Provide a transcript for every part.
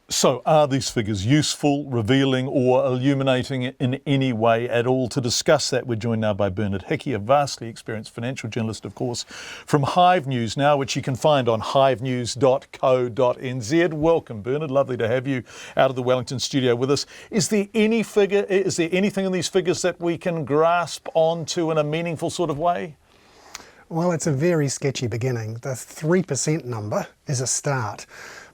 So are these figures useful, revealing or illuminating in any way at all? To discuss that, we're joined now by Bernard Hickey, a vastly experienced financial journalist, of course, from Hive News now, which you can find on hivenews.co.nz. Welcome, Bernard. Lovely to have you out of the Wellington studio with us. Is there anything in these figures that we can grasp onto in a meaningful sort of way? Well, it's a very sketchy beginning. The 3% number is a start.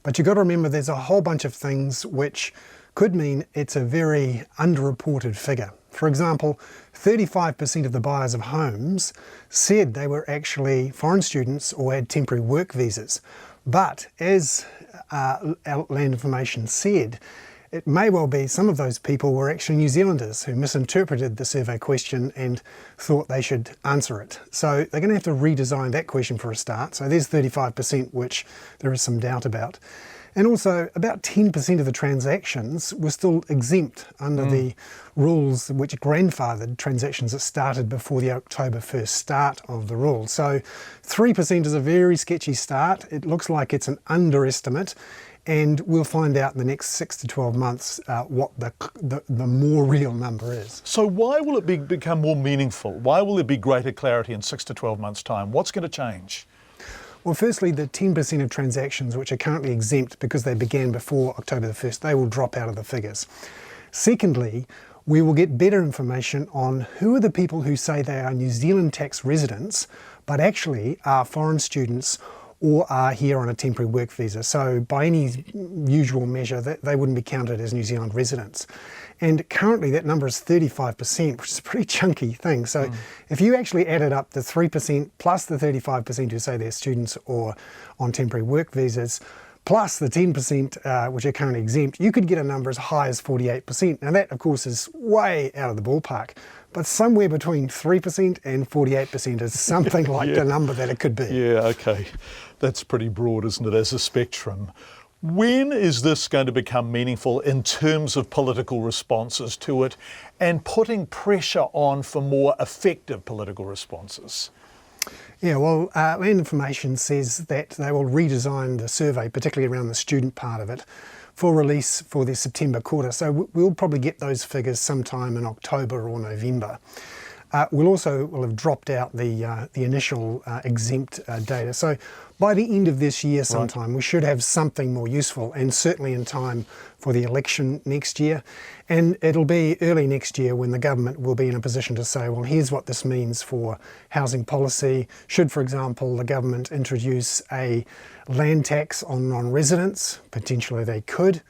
But you've got to remember there's a whole bunch of things which could mean it's a very underreported figure. For example, 35% of the buyers of homes said they were actually foreign students or had temporary work visas. But as Land Information said, it may well be some of those people were actually New Zealanders who misinterpreted the survey question and thought they should answer it. So they're going to have to redesign that question for a start. So there's 35%, which there is some doubt about. And also about 10% of the transactions were still exempt under the rules which grandfathered transactions that started before the October 1st start of the rule. So 3% is a very sketchy start. It looks like it's an underestimate. And we'll find out in the next 6 to 12 months what the more real number is. So why will it become more meaningful? Why will there be greater clarity in 6 to 12 months' time? What's going to change? Well, firstly, the 10% of transactions which are currently exempt because they began before October the 1st, they will drop out of the figures. Secondly, we will get better information on who are the people who say they are New Zealand tax residents, but actually are foreign students or are here on a temporary work visa. So by any usual measure, they wouldn't be counted as New Zealand residents. And currently that number is 35%, which is a pretty chunky thing. So if you actually added up the 3% plus the 35% who say they're students or on temporary work visas, plus the 10% which are currently exempt, you could get a number as high as 48%. Now that, of course, is way out of the ballpark. But somewhere between 3% and 48% is something like the number that it could be. Yeah, okay. That's pretty broad, isn't it, as a spectrum? When is this going to become meaningful in terms of political responses to it and putting pressure on for more effective political responses? Yeah, well, Land Information says that they will redesign the survey, particularly around the student part of it, for release for the September quarter. So we'll probably get those figures sometime in October or November. We'll have dropped out the initial exempt data. So by the end of this year sometime, we should have something more useful, and certainly in time for the election next year. And it'll be early next year when the government will be in a position to say, well, here's what this means for housing policy. Should, for example, the government introduce a land tax on non-residents? Potentially they could.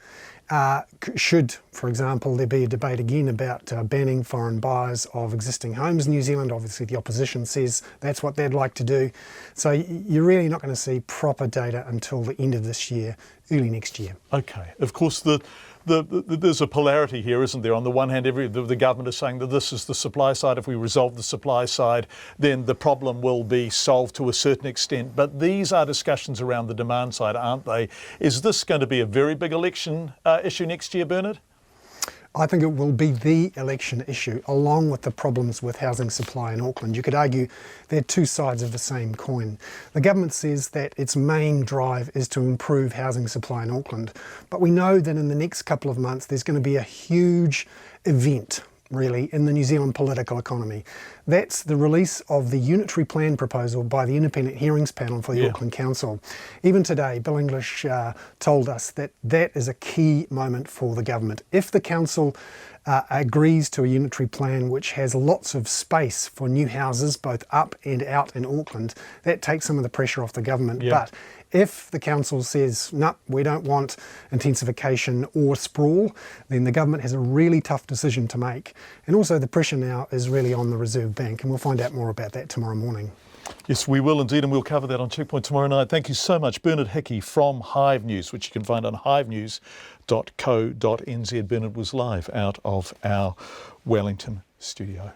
Should, for example, there be a debate again about banning foreign buyers of existing homes in New Zealand? Obviously the opposition says that's what they'd like to do. So you're really not going to see proper data until the end of this year, early next year. Okay. Of course, there's a polarity here, isn't there? On the one hand, the government is saying that this is the supply side. If we resolve the supply side, then the problem will be solved to a certain extent. But these are discussions around the demand side, aren't they? Is this going to be a very big election issue next year, Bernard? I think it will be the election issue, along with the problems with housing supply in Auckland. You could argue they're two sides of the same coin. The government says that its main drive is to improve housing supply in Auckland, but we know that in the next couple of months there's going to be a huge event, really, in the New Zealand political economy. That's the release of the unitary plan proposal by the Independent Hearings Panel for the Auckland Council. Even today, Bill English told us that that is a key moment for the government. If the council agrees to a unitary plan which has lots of space for new houses, both up and out in Auckland, that takes some of the pressure off the government. But if the council says, no, we don't want intensification or sprawl, then the government has a really tough decision to make. And also the pressure now is really on the Reserve Bank, and we'll find out more about that tomorrow morning. Yes, we will indeed, and we'll cover that on Checkpoint tomorrow night. Thank you so much, Bernard Hickey from Hive News, which you can find on hivenews.co.nz. Bernard was live out of our Wellington studio.